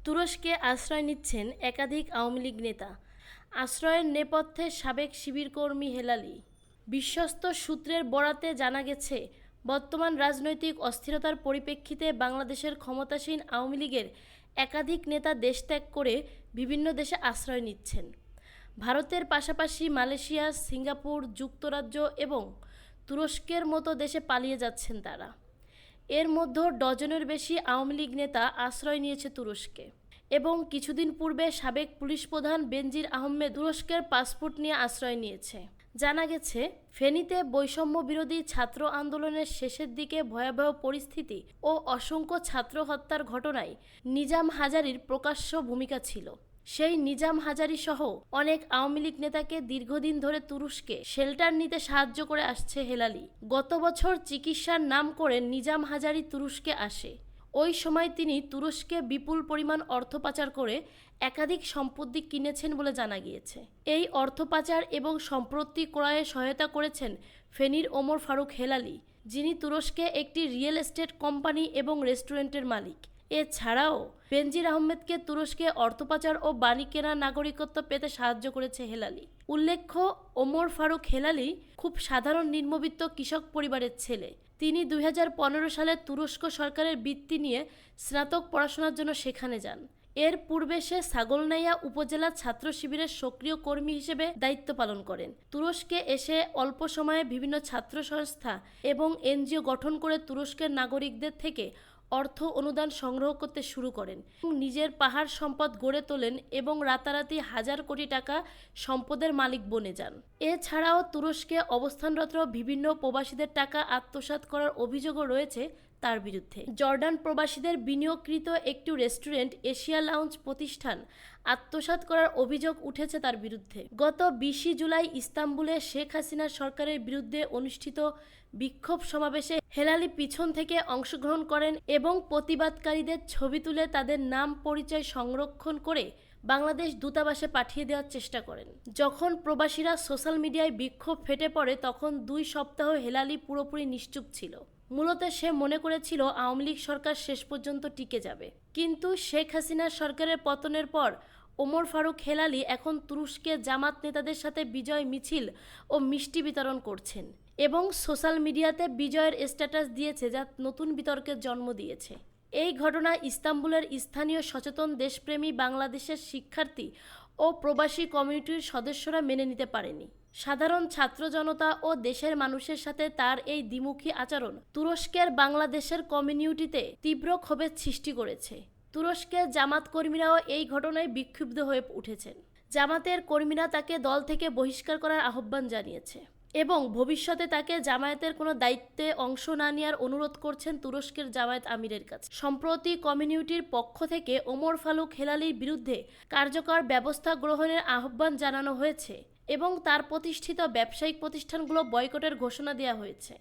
তুরস্কে আশ্রয় নিচ্ছেন একাধিক আওয়ামী লীগ নেতা। আশ্রয়ের নেপথ্যে সাবেক শিবিরকর্মী হেলালি। বিশ্বস্ত সূত্রের বরাতে জানা গেছে, বর্তমান রাজনৈতিক অস্থিরতার পরিপ্রেক্ষিতে বাংলাদেশের ক্ষমতাসীন আওয়ামী লীগের একাধিক নেতা দেশ ত্যাগ করে বিভিন্ন দেশে আশ্রয় নিচ্ছেন। ভারতের পাশাপাশি মালয়েশিয়া, সিঙ্গাপুর, যুক্তরাজ্য এবং তুরস্কের মতো দেশে পালিয়ে যাচ্ছেন তারা। এর মধ্যে ডজনের বেশি আওয়ামী লীগ নেতা আশ্রয় নিয়েছে তুরস্কে। এবং কিছুদিন পূর্বে সাবেক পুলিশ প্রধান বেনজির আহমেদ তুরস্কের পাসপোর্ট নিয়ে আশ্রয় নিয়েছে। জানা গেছে, ফেনীতে বৈষম্য বিরোধী ছাত্র আন্দোলনের শেষের দিকে ভয়াবহ পরিস্থিতি ও অসংখ্য ছাত্র হত্যার ঘটনায় নিজাম হাজারীর প্রকাশ্য ভূমিকা ছিল। সেই নিজাম হাজারী সহ অনেক আওয়ামী লীগ নেতাকে দীর্ঘদিন ধরে তুরস্কে শেল্টার নিতে সাহায্য করে আসছে হেলালি। গত বছর চিকিৎসার নাম করে নিজাম হাজারী তুরস্কে আসে। ওই সময় তিনি তুরস্কে বিপুল পরিমাণ অর্থ পাচার করে একাধিক সম্পত্তি কিনেছেন বলে জানা গিয়েছে। এই অর্থ পাচার এবং সম্পত্তি ক্রয়ে সহায়তা করেছেন ফেনীর ওমর ফারুক হেলালি, যিনি তুরস্কে একটি রিয়েল এস্টেট কোম্পানি এবং রেস্টুরেন্টের মালিক। এছাড়াও বেনজির আহমেদকে তুরস্কে অর্থ পাচার ও বাণী কেনা নাগরিকত্ব পেতে সাহায্য করেছে হেলালি। উল্লেখ্য, ওমর ফারুক হেলালি খুব সাধারণ নিম্নবিত্ত কৃষক পরিবারের ছেলে। তিনি 2015 সালে তুরস্ক সরকারের বৃত্তি নিয়ে স্নাতক পড়াশোনার জন্য সেখানে যান। এর পূর্বে সে ছাগলনাইয়া উপজেলা ছাত্র শিবিরের সক্রিয় কর্মী হিসেবে দায়িত্ব পালন করেন। তুরস্কে এসে অল্প সময়ে বিভিন্ন ছাত্র সংস্থা এবং এনজিও গঠন করে তুরস্কের নাগরিকদের থেকে অর্থ অনুদান সংগ্রহ করতে শুরু করেন। নিজের পাহাড় সম্পদ গড়ে তোলেন এবং রাতারাতি হাজার কোটি টাকা সম্পদের মালিক বনে যান। এছাড়াও তুরস্কে অবস্থানরত বিভিন্ন প্রবাসীদের টাকা আত্মসাৎ করার অভিযোগও রয়েছে তার বিরুদ্ধে। জর্ডান প্রবাসীদের বিনিয়োগকৃত একটি রেস্টুরেন্ট এশিয়া লাউঞ্জ প্রতিষ্ঠান আত্মসাৎ করার অভিযোগ উঠেছে তার বিরুদ্ধে। গত 20 জুলাই ইস্তাম্বুলে শেখ হাসিনা সরকারের বিরুদ্ধে অনুষ্ঠিত বিক্ষোভ সমাবেশে হেলালি পিছন থেকে অংশগ্রহণ করেন এবং প্রতিবাদকারীদের ছবি তুলে তাদের নাম পরিচয় সংরক্ষণ করে বাংলাদেশ দূতাবাসে পাঠিয়ে দেওয়ার চেষ্টা করেন। যখন প্রবাসীরা সোশ্যাল মিডিয়ায় বিক্ষোভ ফেটে পড়ে, তখন 2 সপ্তাহ হেলালি পুরোপুরি নিশ্চুপ ছিল। মূলত সে মনে করেছিল আওয়ামী লীগ সরকার শেষ পর্যন্ত টিকে যাবে। কিন্তু শেখ হাসিনার সরকারের পতনের পর ওমর ফারুক হেলালি এখন তুরস্কে জামাত নেতাদের সাথে বিজয় মিছিল ও মিষ্টি বিতরণ করছেন এবং সোশ্যাল মিডিয়াতে বিজয়ের স্ট্যাটাস দিয়েছে, যা নতুন বিতর্কের জন্ম দিয়েছে। এই ঘটনা ইস্তাম্বুলের স্থানীয় সচেতন দেশপ্রেমী বাংলাদেশের শিক্ষার্থী ও প্রবাসী কমিউনিটির সদস্যরা মেনে নিতে পারেনি। সাধারণ ছাত্র জনতা ও দেশের মানুষের সাথে তার এই দ্বিমুখী আচরণ তুরস্কের বাংলাদেশের কমিউনিটিতে তীব্র ক্ষোভের সৃষ্টি করেছে। তুরস্কের জামাত কর্মীরাও এই ঘটনায় বিক্ষুব্ধ হয়ে উঠেছেন। জামাতের কর্মীরা তাকে দল থেকে বহিষ্কার করার আহ্বান জানিয়েছে এবং ভবিষ্যতে তাকে জামায়াতের কোনো দায়িত্বে অংশ না নেওয়ার অনুরোধ করছেন তুরস্কের জামায়াত আমিরের কাছে। সম্প্রতি কমিউনিটির পক্ষ থেকে ওমর ফারুক হেলালির বিরুদ্ধে কার্যকর ব্যবস্থা গ্রহণের আহ্বান জানানো হয়েছে এবং তার প্রতিষ্ঠিত ব্যবসায়িক প্রতিষ্ঠানগুলো বয়কটের ঘোষণা দেওয়া হয়েছে।